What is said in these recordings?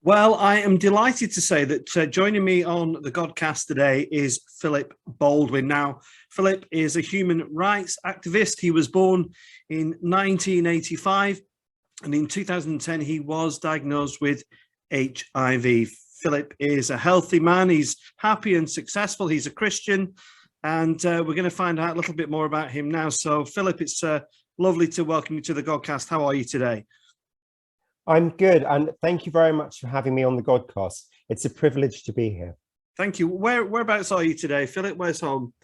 Well, I am delighted to say that joining me on the Godcast today is Philip Baldwin. Now, Philip is a human rights activist. He was born in 1985, and in 2010, he was diagnosed with HIV. Philip is a healthy man. He's happy and successful. He's a Christian, and we're going to find out a little bit more about him now. So, Philip, it's lovely to welcome you to the Godcast. How are you today? I'm good, and thank you very much for having me on the Godcast. It's a privilege to be here. Thank you. Whereabouts are you today, Philip? Where's home?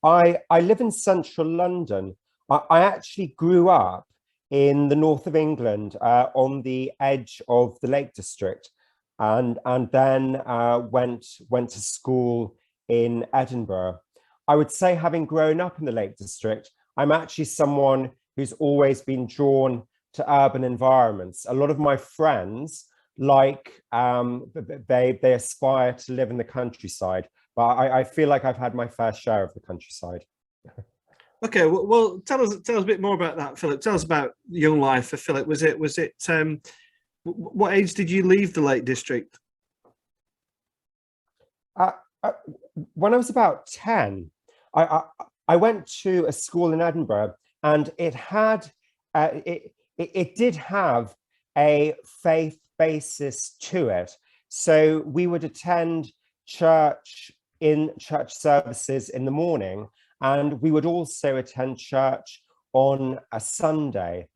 I live in central London. I actually grew up in the north of England, on the edge of the Lake District, and then went to school in Edinburgh. I would say, having grown up in the Lake District, I'm actually someone who's always been drawn to urban environments. A lot of my friends they aspire to live in the countryside, but I feel like I've had my fair share of the countryside. Okay, well, tell us a bit more about that, Philip. Tell us about young life for Philip. Was it what age did you leave the Lake District? When I was about 10, I went to a school in Edinburgh, and it had it did have a faith basis to it. So we would attend church services in the morning, and we would also attend church on a Sunday.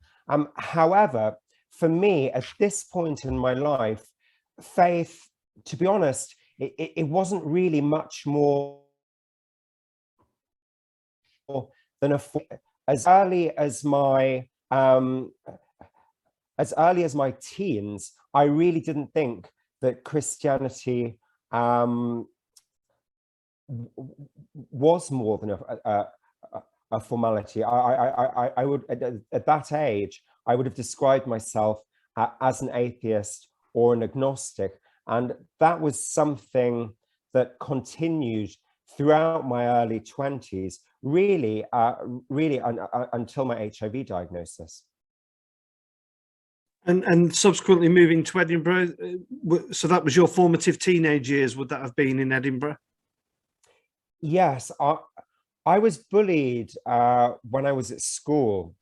However, for me, at this point in my life, faith, to be honest, it wasn't really much more than as early as my teens. I really didn't think that Christianity was more than a formality. I would, at that age, I would have described myself as an atheist or an agnostic, and that was something that continued throughout my early 20s, really until my HIV diagnosis. And subsequently moving to Edinburgh, so that was your formative teenage years, would that have been in Edinburgh? Yes, I was bullied when I was at school,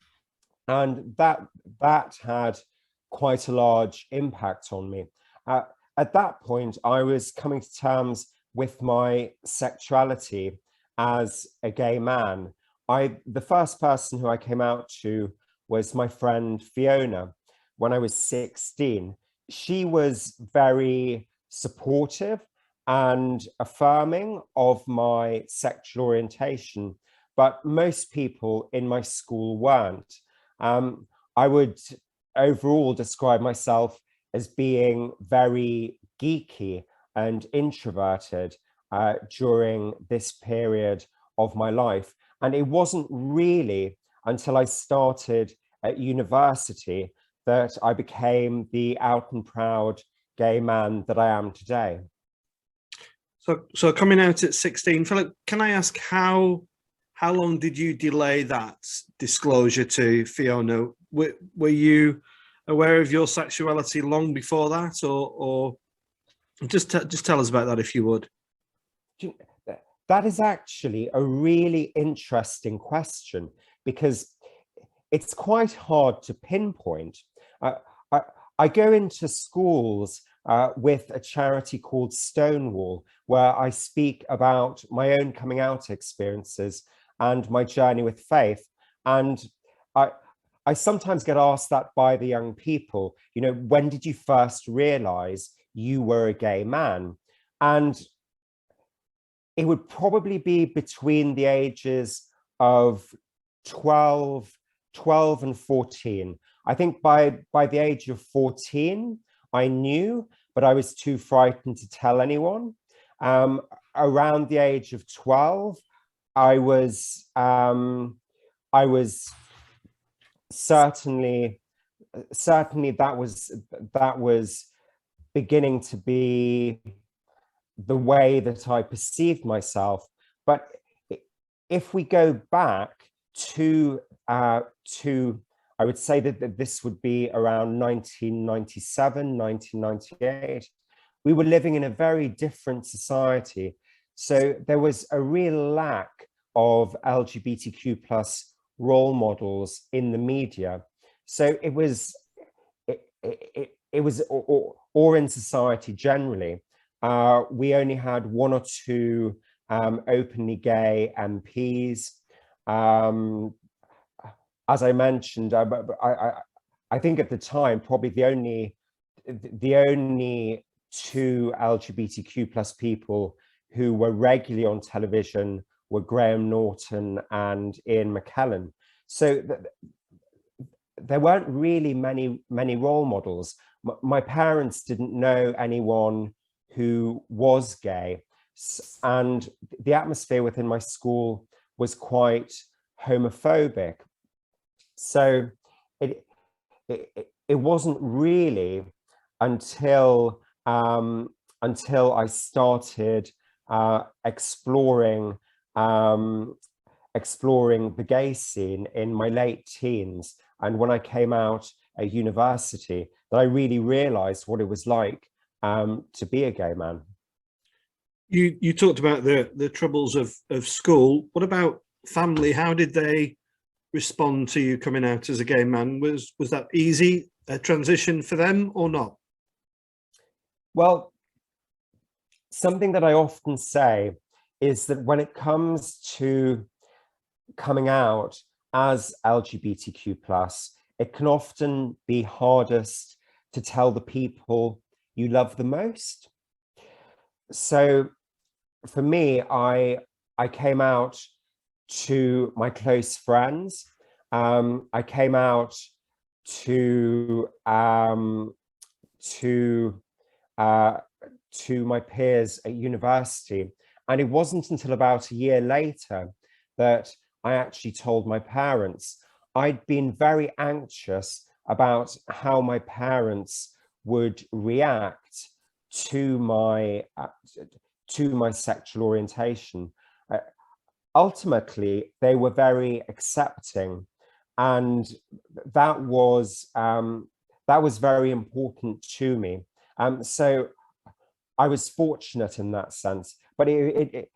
and that had quite a large impact on me. At that point, I was coming to terms with my sexuality as a gay man. The first person who I came out to was my friend Fiona when I was 16. She was very supportive and affirming of my sexual orientation, but most people in my school weren't. I would overall describe myself as being very geeky and introverted during this period of my life. And it wasn't really until I started at university that I became the out and proud gay man that I am today. So coming out at 16, Philip, can I ask how long did you delay that disclosure to Fiona? Were you aware of your sexuality long before that, or just tell us about that if you would? That is actually a really interesting question, because it's quite hard to pinpoint. I go into schools with a charity called Stonewall, where I speak about my own coming out experiences and my journey with faith. And I sometimes get asked that by the young people, when did you first realize you were a gay man? And it would probably be between the ages of 12 and 14. I think by the age of 14, I knew, but I was too frightened to tell anyone. Around the age of 12, I was certainly that was beginning to be the way that I perceived myself. But if we go back to I would say that this would be around 1997, 1998. We were living in a very different society. So there was a real lack of LGBTQ plus role models in the media. So it was, or in society generally. We only had one or two openly gay MPs. As I mentioned, I think at the time, probably the only two LGBTQ plus people who were regularly on television were Graham Norton and Ian McKellen. So there weren't really many role models. My parents didn't know anyone who was gay, and the atmosphere within my school was quite homophobic. So it wasn't really until I started exploring the gay scene in my late teens, and when I came out at university, that I really realized what it was like to be a gay man. You talked about the troubles of school. What about family? How did they respond to you coming out as a gay man? Was that easy a transition for them or not? Well, something that I often say is that when it comes to coming out as LGBTQ plus, it can often be hardest to tell the people you love the most. So for me, I came out to my close friends. I came out to my peers at university, and it wasn't until about a year later that I actually told my parents. I'd been very anxious about how my parents would react to my sexual orientation. Ultimately, they were very accepting, and that was very important to me. So I was fortunate in that sense, but it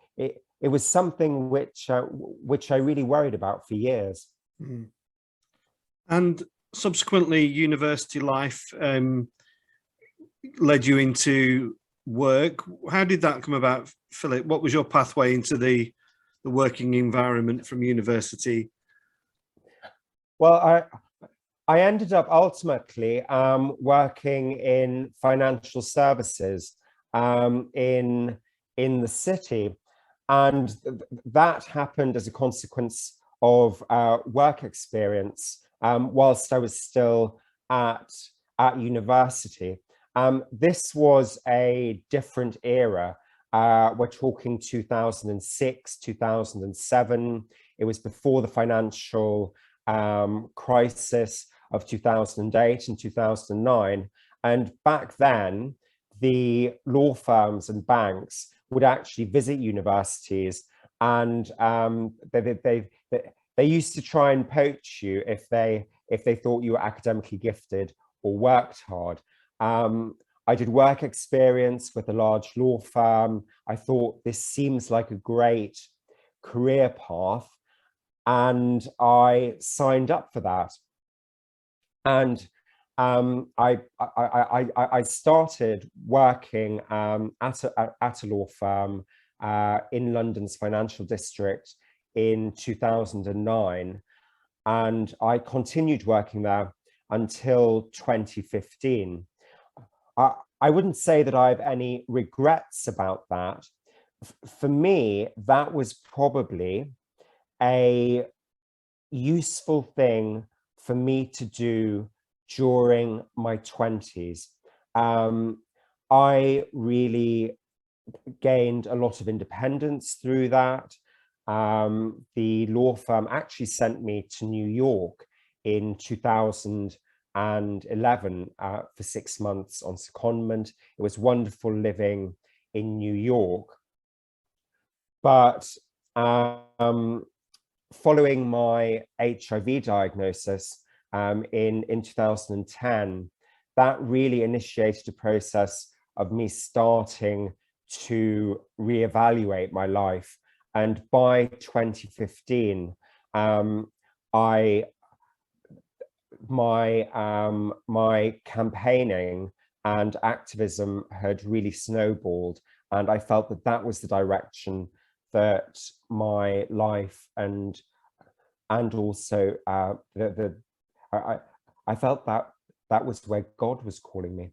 was something which I really worried about for years. Mm. And subsequently, university life led you into work. How did that come about, Philip? What was your pathway into the working environment from university? Well, I ended up ultimately working in financial services in the city, and that happened as a consequence of work experience whilst I was still at university. This was a different era. We're talking 2006, 2007. It was before the financial crisis of 2008 and 2009. And back then, the law firms and banks would actually visit universities, and they used to try and poach you if they thought you were academically gifted or worked hard. I did work experience with a large law firm. I thought this seems like a great career path, and I signed up for that. And I started working at a law firm in London's financial district in 2009, and I continued working there until 2015. I wouldn't say that I have any regrets about that. For me, that was probably a useful thing for me to do during my 20s. I really gained a lot of independence through that. The law firm actually sent me to New York in 2011 for 6 months on secondment. It was wonderful living in New York. But following my HIV diagnosis, in 2010, that really initiated a process of me starting to reevaluate my life. And by 2015, my campaigning and activism had really snowballed, and I felt that that was the direction that my life and also I felt that that was where God was calling me.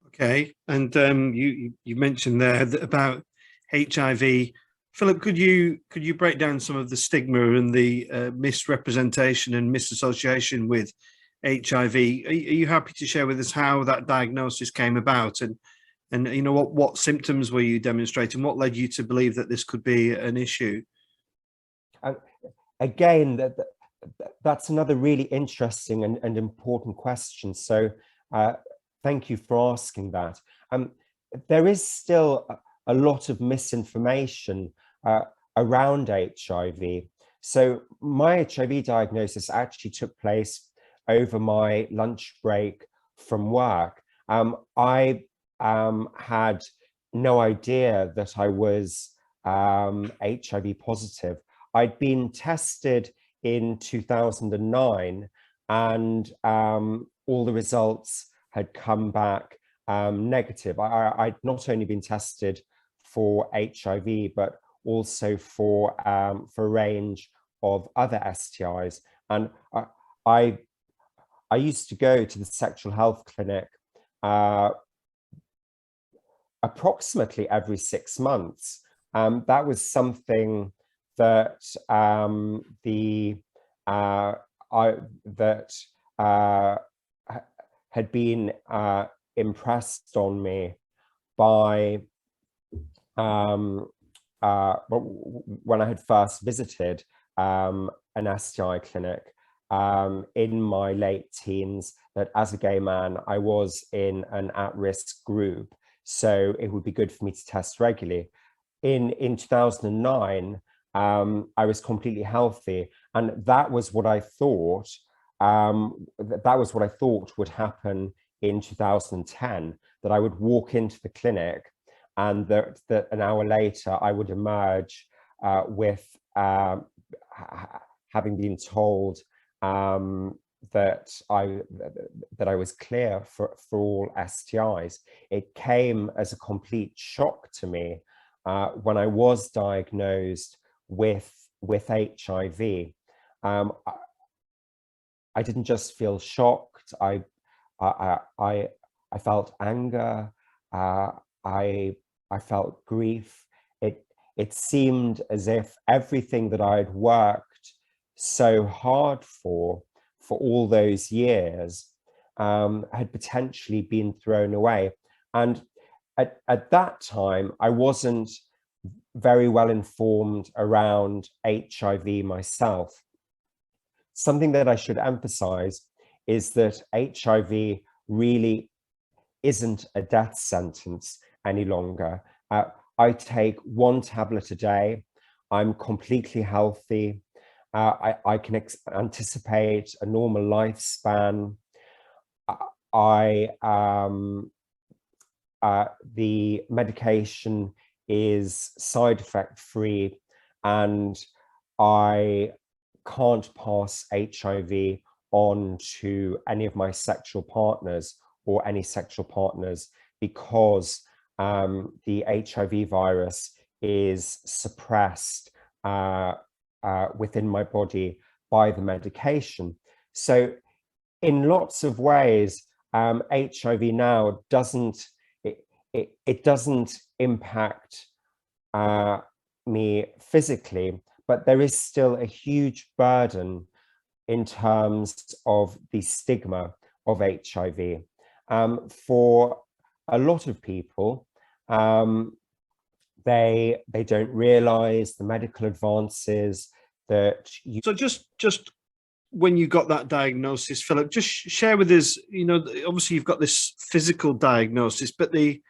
Okay, and you mentioned there about HIV. Philip, could you break down some of the stigma and the misrepresentation and misassociation with HIV? Are you happy to share with us how that diagnosis came about, and you know what symptoms were you demonstrating? What led you to believe that this could be an issue? Again, that's another really interesting and important question. So thank you for asking that. There is still a lot of misinformation around HIV. So my HIV diagnosis actually took place over my lunch break from work. I had no idea that I was HIV positive. I'd been tested in 2009, and all the results had come back negative. I'd not only been tested for HIV, but also for a range of other STIs. And I used to go to the sexual health clinic approximately every 6 months. That was something that had been impressed on me by when I had first visited an STI clinic in my late teens, that as a gay man, I was in an at-risk group. So it would be good for me to test regularly. In 2009, I was completely healthy, and that was what I thought. That was what I thought would happen in 2010. That I would walk into the clinic, and that an hour later I would emerge with having been told that I was clear for all STIs. It came as a complete shock to me when I was diagnosed with HIV. I didn't just feel shocked. I felt anger. I felt grief. It seemed as if everything that I had worked so hard for all those years had potentially been thrown away. And at that time, I wasn't very well informed around HIV myself. Something that I should emphasize is that HIV really isn't a death sentence any longer. I take 1 tablet a day. I'm completely healthy. I can anticipate a normal lifespan. The medication is side effect free, and I can't pass HIV on to any of my sexual partners or any sexual partners, because the HIV virus is suppressed within my body by the medication. So in lots of ways, HIV now doesn't impact me physically, but there is still a huge burden in terms of the stigma of HIV. For a lot of people, they don't realize the medical advances that you... So just when you got that diagnosis, Philip, just share with us, you know, obviously you've got this physical diagnosis, but the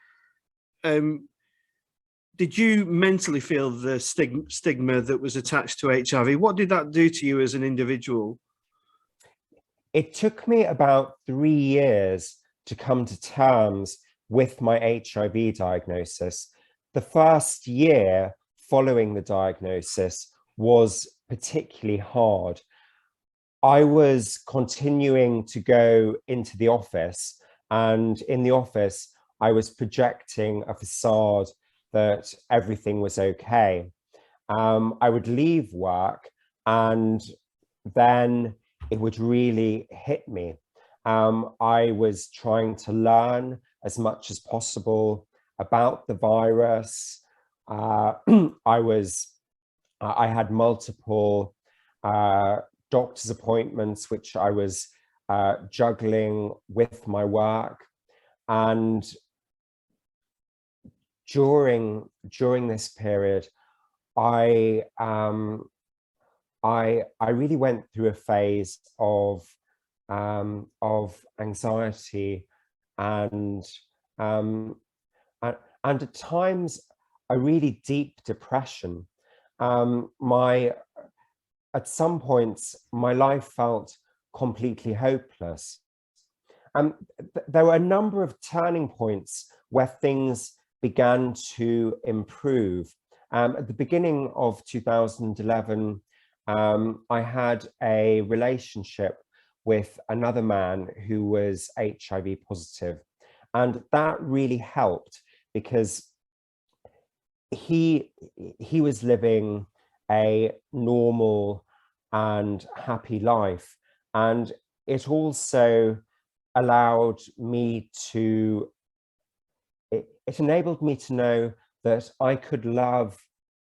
did you mentally feel the stigma that was attached to HIV? What did that do to you as an individual? It took me about 3 years to come to terms with my HIV diagnosis. The first year following the diagnosis was particularly hard. I was continuing to go into the office, and in the office, I was projecting a facade that everything was okay. I would leave work, and then it would really hit me. I was trying to learn as much as possible about the virus. I had multiple doctor's appointments, which I was juggling with my work. And during this period, I really went through a phase of anxiety and at times a really deep depression. At some points, my life felt completely hopeless. There were a number of turning points where things began to improve. At the beginning of 2011, I had a relationship with another man who was HIV positive. And that really helped because he was living a normal and happy life. And it also allowed me to, it enabled me to know that I could love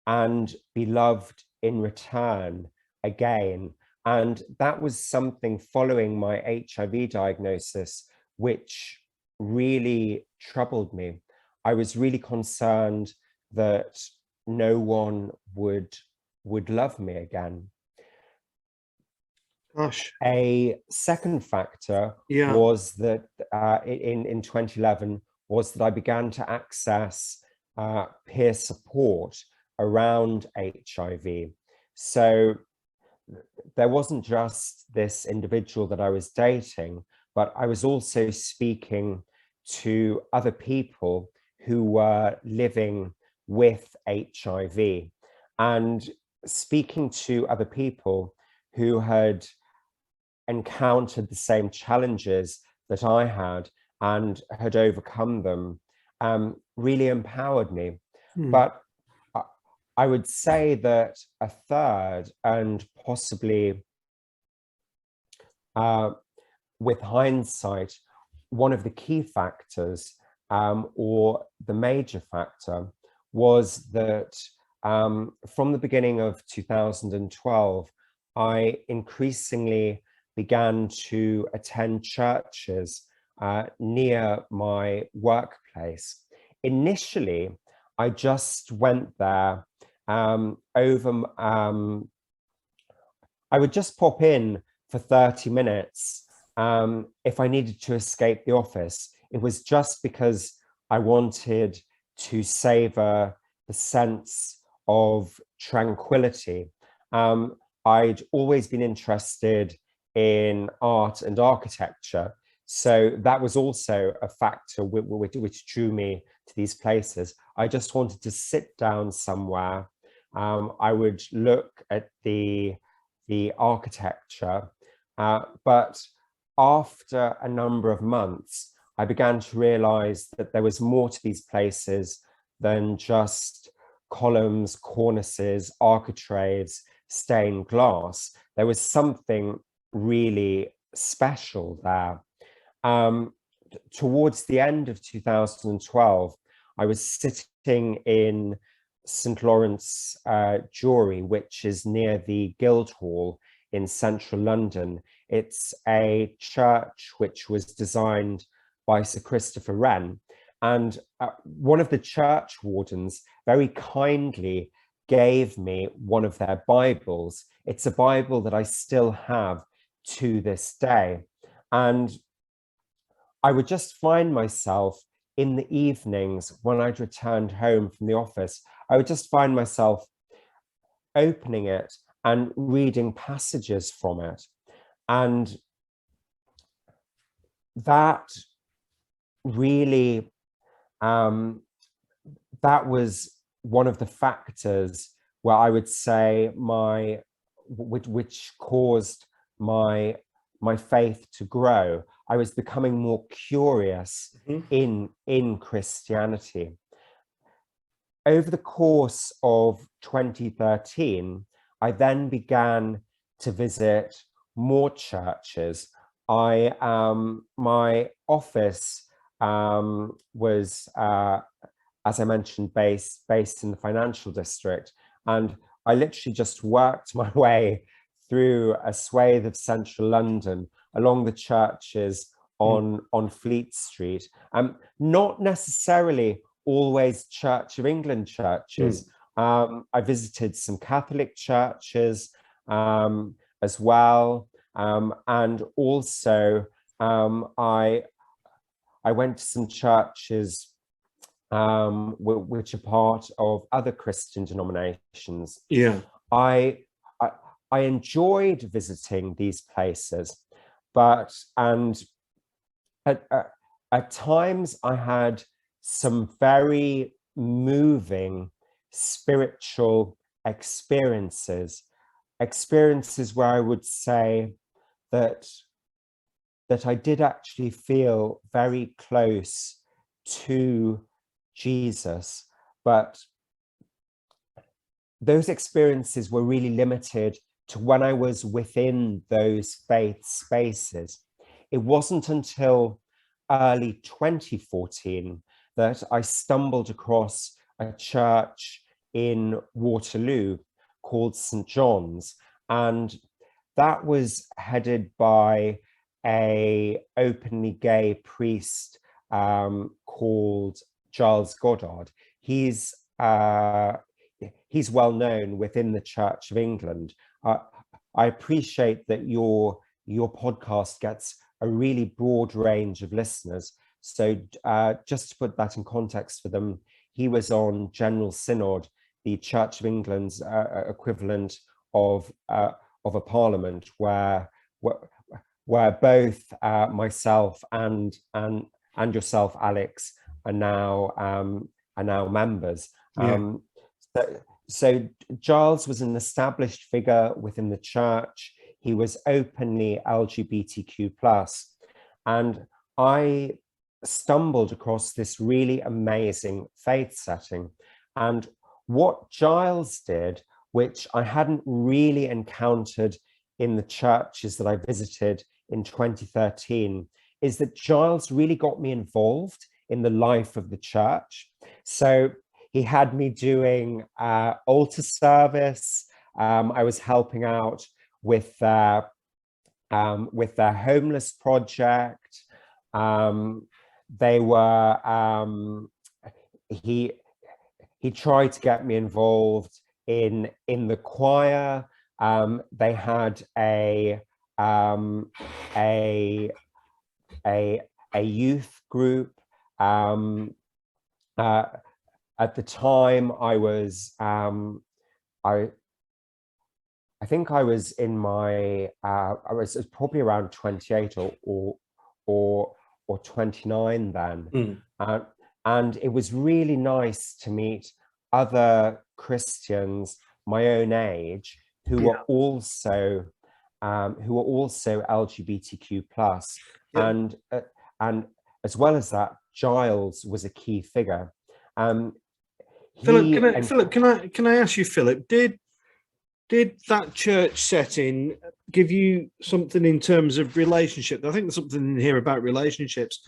and be loved in return again. And that was something following my HIV diagnosis, which really troubled me. I was really concerned that no one would love me again. Gosh. A second factor was that in 2011 was that I began to access peer support around HIV. So there wasn't just this individual that I was dating, but I was also speaking to other people who were living with HIV and speaking to other people who had encountered the same challenges that I had and had overcome them, really empowered me. But I would say that a third, and possibly with hindsight, one of the key factors or the major factor was that from the beginning of 2012, I increasingly began to attend churches near my workplace. Initially, I just went there I would just pop in for 30 minutes if I needed to escape the office. It was just because I wanted to savor the sense of tranquility. I'd always been interested in art and architecture, so that was also a factor which drew me to these places. I just wanted to sit down somewhere. I would look at the architecture, but after a number of months, I began to realize that there was more to these places than just columns, cornices, architraves, stained glass. There was something really special there. Towards the end of 2012, I was sitting in St. Lawrence Jewry, which is near the Guildhall in central London. It's a church which was designed by Sir Christopher Wren. And one of the church wardens very kindly gave me one of their Bibles. It's a Bible that I still have to this day. And I would just find myself in the evenings when I'd returned home from the office, I would just find myself opening it and reading passages from it. And that really, that was one of the factors where I would say which caused my faith to grow. I was becoming more curious in Christianity. Over the course of 2013, I then began to visit more churches. My office was, as I mentioned, based in the financial district, and I literally just worked my way through a swathe of central London along the churches on Fleet Street. Not necessarily always Church of England churches. I visited some Catholic churches as well, and also I went to some churches which are part of other Christian denominations. Yeah. I enjoyed visiting these places, but at times I had some very moving spiritual experiences where I would say that I did actually feel very close to Jesus, but those experiences were really limited to when I was within those faith spaces. It wasn't until early 2014 that I stumbled across a church in Waterloo called St. John's, and that was headed by an openly gay priest called Giles Goddard. He's well known within the Church of England. I appreciate that your podcast gets a really broad range of listeners. So just to put that in context for them, he was on General Synod, the Church of England's equivalent of a parliament, where both myself and yourself, Alex, are now members. Yeah. So Giles was an established figure within the church. He was openly LGBTQ+, and I stumbled across this really amazing faith setting. And what Giles did, which I hadn't really encountered in the churches that I visited in 2013, is that Giles really got me involved in the life of the church. So he had me doing altar service. I was helping out with their homeless project. They were he tried to get me involved in the choir. They had a youth group. At the time, I was I think I was in my I was probably around 28 or 29 then. And it was really nice to meet other Christians my own age who were also LGBTQ+. And as well as that, Giles was a key figure. Philip, can I ask you, Philip, did that church setting give you something in terms of relationship? I think there's something in here about relationships.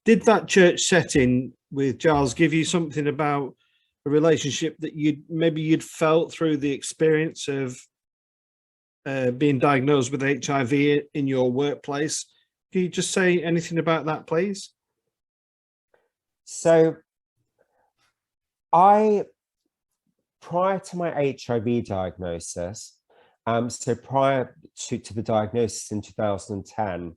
Did that church setting with Giles give you something about a relationship that you'd felt through the experience of being diagnosed with HIV in your workplace? Can you just say anything about that, please? So prior to my HIV diagnosis, so prior to the diagnosis in 2010,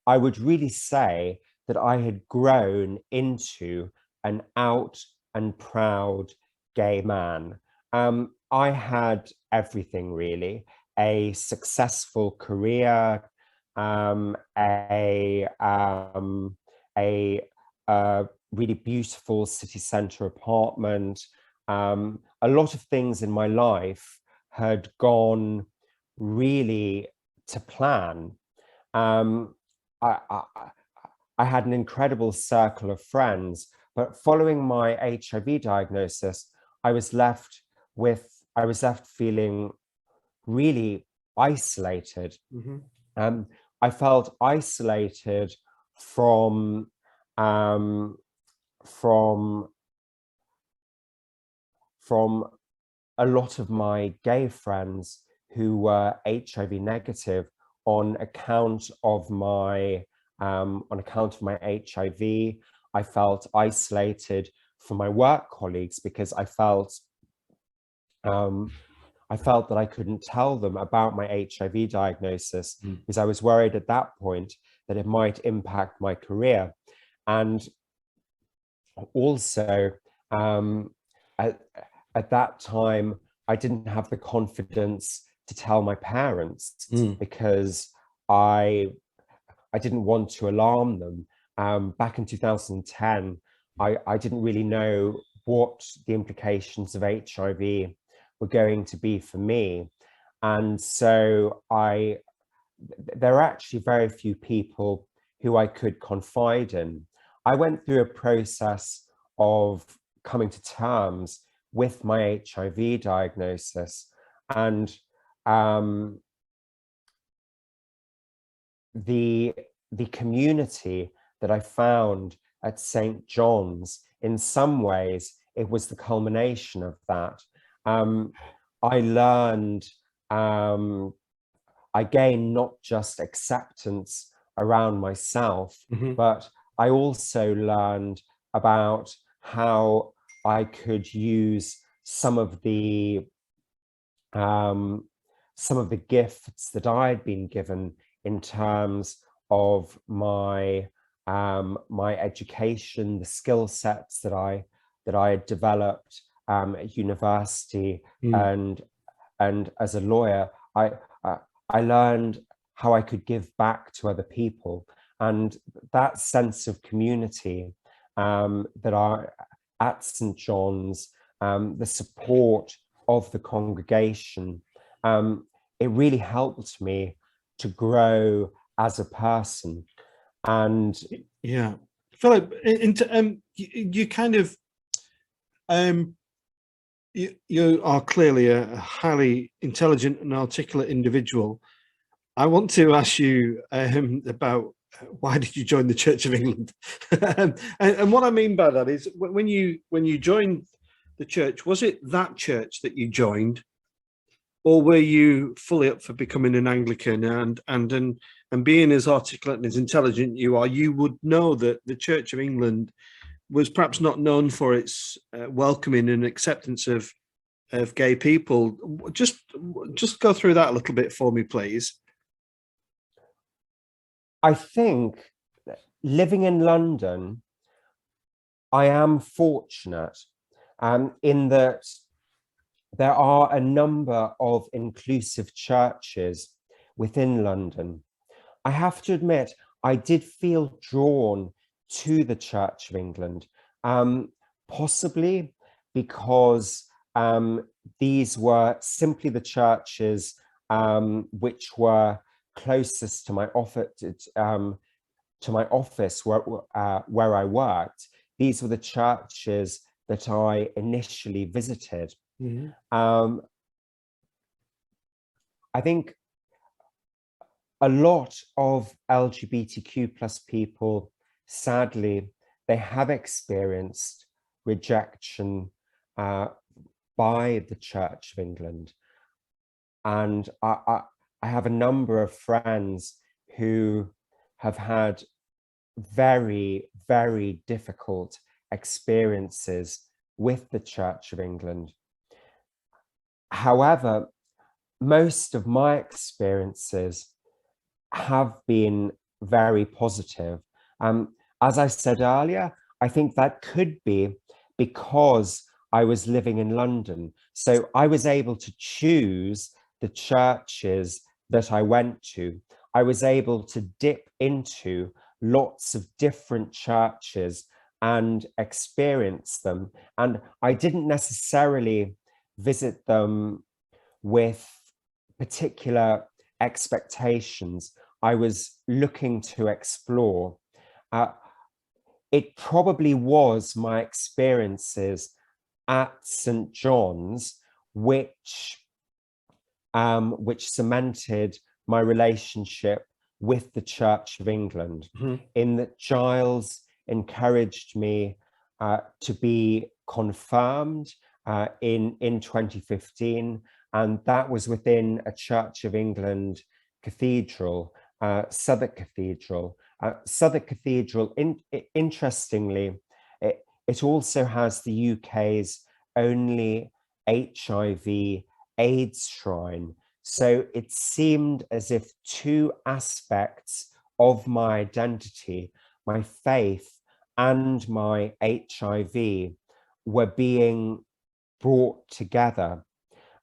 I would really say that I had grown into an out and proud gay man. I had everything really: a successful career, a really beautiful city centre apartment. A lot of things in my life had gone really to plan. I, I, I had an incredible circle of friends, but following my HIV diagnosis, I was left feeling really isolated. Mm-hmm. I felt isolated from from from a lot of my gay friends who were HIV negative on account of my HIV. I felt isolated from my work colleagues because I felt that I couldn't tell them about my HIV diagnosis because I was worried at that point that it might impact my career. And also, at that time, I didn't have the confidence to tell my parents because I didn't want to alarm them. Back in 2010, I didn't really know what the implications of HIV were going to be for me. And so there are actually very few people who I could confide in. I went through a process of coming to terms with my HIV diagnosis, and the community that I found at St. John's, in some ways, it was the culmination of that. I learned, I gained not just acceptance around myself, but I also learned about how I could use some of the gifts that I had been given in terms of my my education, the skill sets that I had developed at university, and as a lawyer, I learned how I could give back to other people, and that sense of community that I at St. John's, the support of the congregation, it really helped me to grow as a person. And yeah, Philip, you kind of you are clearly a highly intelligent and articulate individual. I want to ask you about why did you join the Church of England? and what I mean by that is when you joined the church, was it that church that you joined, or were you fully up for becoming an Anglican? And being as articulate and as intelligent you are, you would know that the Church of England was perhaps not known for its welcoming and acceptance of gay people. Just go through that a little bit for me, please. I think living in London, I am fortunate in that there are a number of inclusive churches within London. I have to admit, I did feel drawn to the Church of England, possibly because these were simply the churches which were closest to my office where I worked. These were the churches that I initially visited. I think a lot of LGBTQ plus people, sadly, they have experienced rejection by the Church of England. And I have a number of friends who have had very, very difficult experiences with the Church of England. However, most of my experiences have been very positive. As I said earlier, I think that could be because I was living in London. So I was able to choose the churches that I went to. I was able to dip into lots of different churches and experience them. And I didn't necessarily visit them with particular expectations. I was looking to explore. It probably was my experiences at St. John's which cemented my relationship with the Church of England, in that Giles encouraged me to be confirmed in 2015, and that was within a Church of England cathedral, Southwark Cathedral. Southwark Cathedral, interestingly, it also has the UK's only HIV/AIDS shrine. So it seemed as if two aspects of my identity, my faith and my HIV, were being brought together.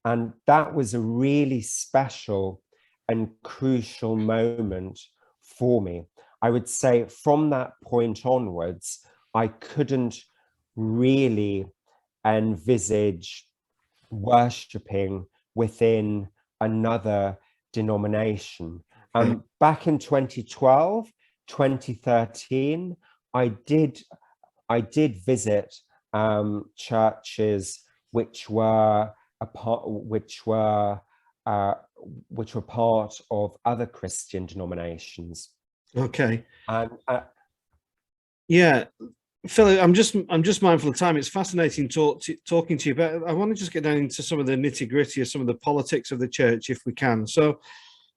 And that was a really special and crucial moment for me. I would say from that point onwards, I couldn't really envisage worshipping within another denomination. Back in 2012, 2013, I did visit churches which were part of other Christian denominations. Okay. And yeah, Philip, I'm just mindful of time. It's fascinating talking to you, but I want to just get down into some of the nitty gritty of some of the politics of the church, if we can. So,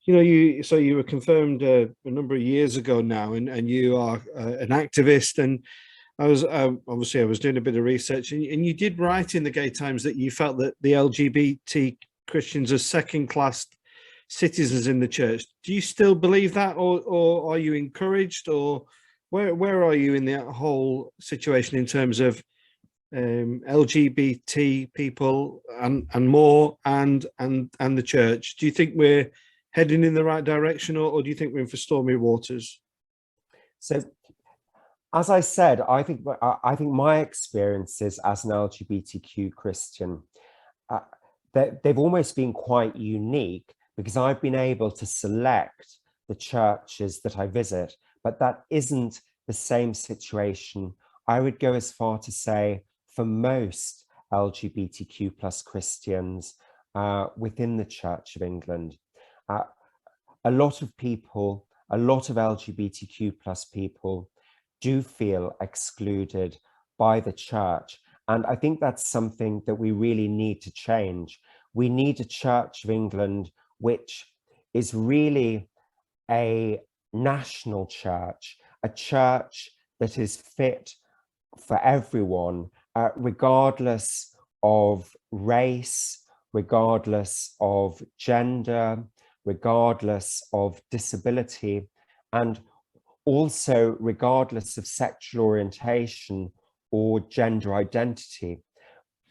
you were confirmed a number of years ago now, and you are an activist. And I was obviously I was doing a bit of research, and you did write in the Gay Times that you felt that the LGBT Christians are second-class citizens in the church. Do you still believe that, or are you encouraged, or where are you in that whole situation in terms of LGBT people and more and the church? Do you think we're heading in the right direction, or do you think we're in for stormy waters? So, as I said, I think my experiences as an LGBTQ Christian, they've almost been quite unique, because I've been able to select the churches that I visit, but that isn't the same situation, I would go as far to say, for most LGBTQ plus Christians within the Church of England. A lot of LGBTQ plus people do feel excluded by the church. And I think that's something that we really need to change. We need a Church of England which is really a national church, a church that is fit for everyone, regardless of race, regardless of gender, regardless of disability, and also regardless of sexual orientation or gender identity.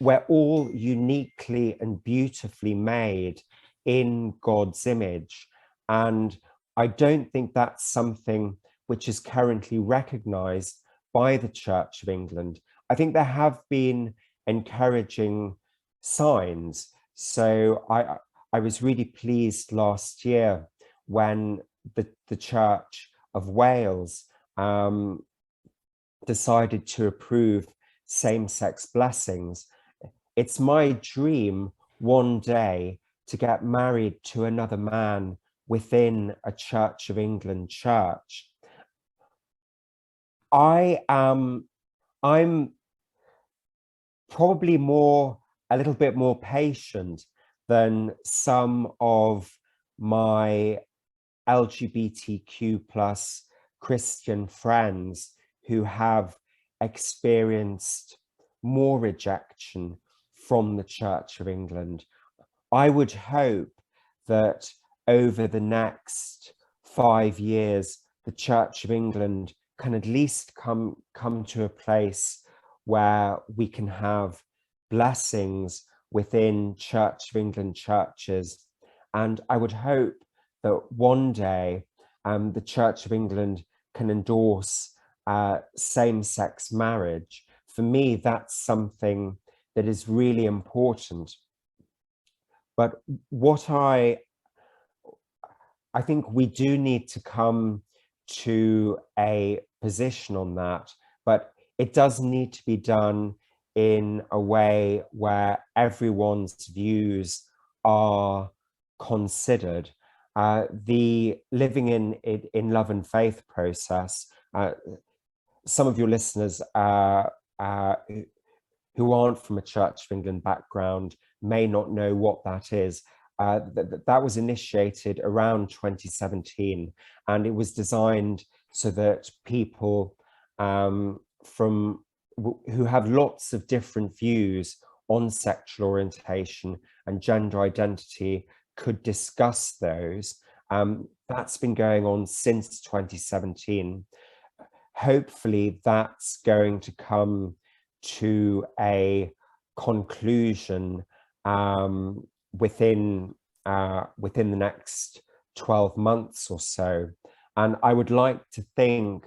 We're all uniquely and beautifully made in God's image. And I don't think that's something which is currently recognized by the Church of England. I think there have been encouraging signs. So I was really pleased last year when the Church of Wales decided to approve same-sex blessings. It's my dream one day to get married to another man within a Church of England church. I'm probably a little bit more patient than some of my LGBTQ plus Christian friends who have experienced more rejection from the Church of England. I would hope that over the next 5 years, the Church of England can at least come to a place where we can have blessings within Church of England churches. And I would hope that one day the Church of England can endorse same-sex marriage. For me, that's something that is really important. But what I think we do need to come to a position on that, but it does need to be done in a way where everyone's views are considered. The Living in Love and Faith process, some of your listeners who aren't from a Church of England background may not know what that is. That was initiated around 2017, and it was designed so that people who have lots of different views on sexual orientation and gender identity could discuss those. That's been going on since 2017. Hopefully that's going to come to a conclusion within the next 12 months or so. And I would like to think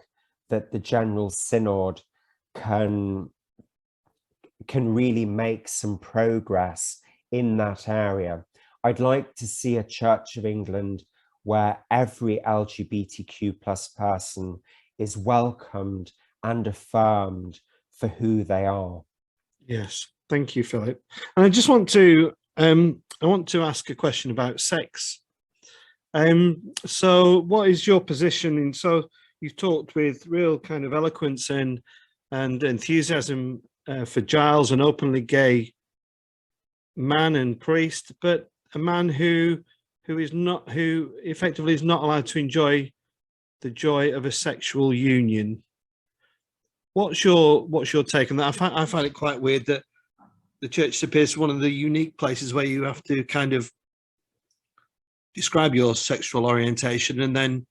that the General Synod can really make some progress in that area. I'd like to see a Church of England where every LGBTQ plus person is welcomed and affirmed for who they are. Yes, thank you, Philip. And I just want to ask a question about sex. So what is your position in, so you've talked with real kind of eloquence and enthusiasm for Giles, an openly gay man and priest, but a man who effectively is not allowed to enjoy the joy of a sexual union. What's your take on that? I find it quite weird that the church appears to be one of the unique places where you have to kind of describe your sexual orientation, and then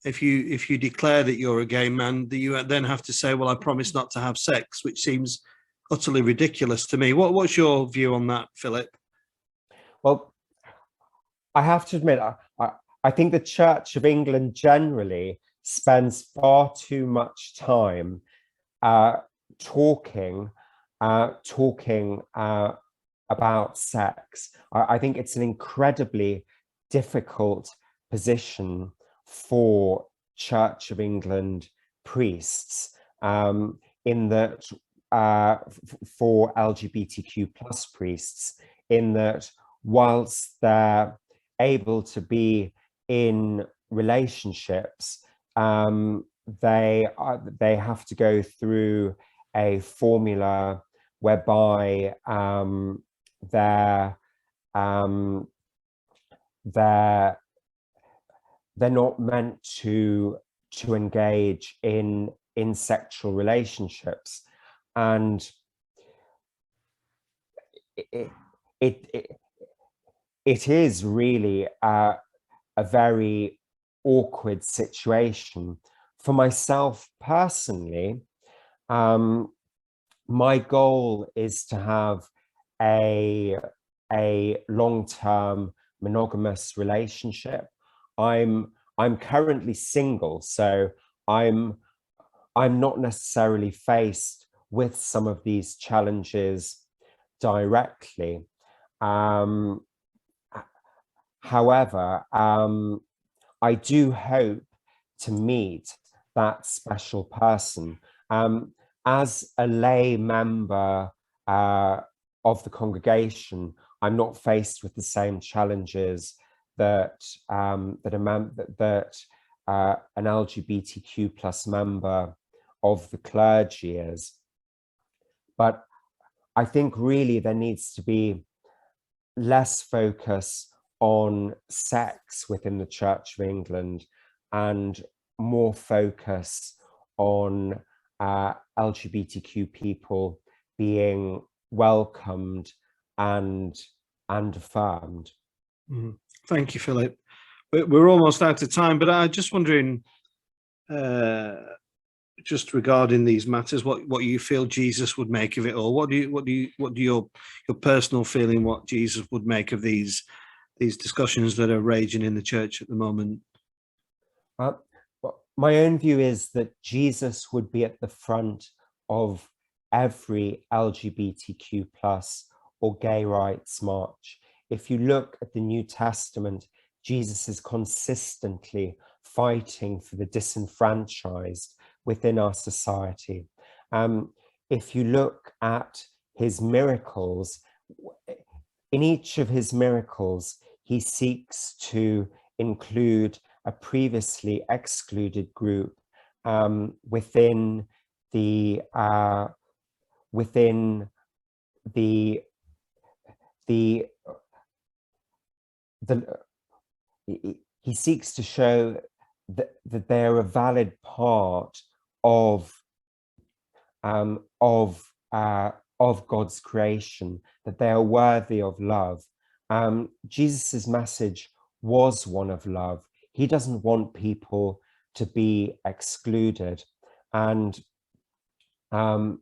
if you declare that you're a gay man, you then have to say, well, I promise not to have sex, which seems utterly ridiculous to me. What's your view on that, Philip? Well, I have to admit, I think the Church of England generally spends far too much time talking about sex. I think it's an incredibly difficult position for Church of England priests, in that for LGBTQ plus priests, in that whilst they're able to be in relationships, they have to go through a formula whereby they're not meant to engage in sexual relationships, and it is really a very awkward situation. For myself personally, my goal is to have a long-term monogamous relationship. I'm currently single, so I'm not necessarily faced with some of these challenges directly. However, I do hope to meet that special person. As a lay member of the congregation, I'm not faced with the same challenges that an LGBTQ plus member of the clergy is. But I think really there needs to be less focus on sex within the Church of England and more focus on LGBTQ people being welcomed and affirmed. Thank you, Philip. We're almost out of time, but I'm just wondering, just regarding these matters, what you feel Jesus would make of it all. What do your personal feeling what Jesus would make of these discussions that are raging in the church at the moment? My own view is that Jesus would be at the front of every LGBTQ plus or gay rights march. If you look at the New Testament, Jesus is consistently fighting for the disenfranchised within our society. If you look at his miracles, in each of his miracles, he seeks to include a previously excluded group within the he seeks to show that they're a valid part of God's creation, that they are worthy of love. Jesus's message was one of love. He doesn't want people to be excluded. And I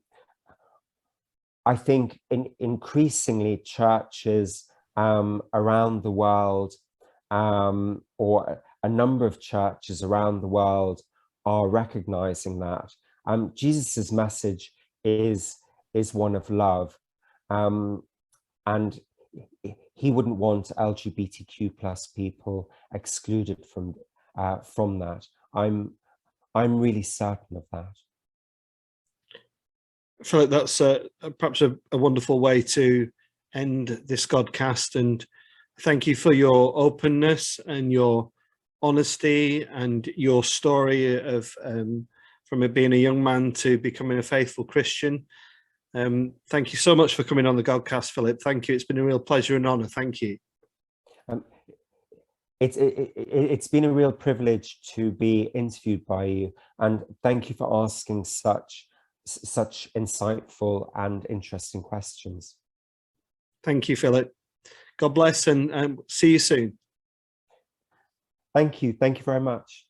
think increasingly churches around the world, or a number of churches around the world, are recognizing that. Jesus's message is one of love, and he wouldn't want LGBTQ plus people excluded from that. I'm really certain of that. I feel like that's perhaps a wonderful way to end this Godcast, and thank you for your openness and your honesty and your story of from being a young man to becoming a faithful Christian. Thank you so much for coming on the Godcast, Philip. Thank you. It's been a real pleasure and honor. Thank you. It's been a real privilege to be interviewed by you, and thank you for asking such insightful and interesting questions. Thank you, Philip. God bless, and see you soon. Thank you. Thank you very much.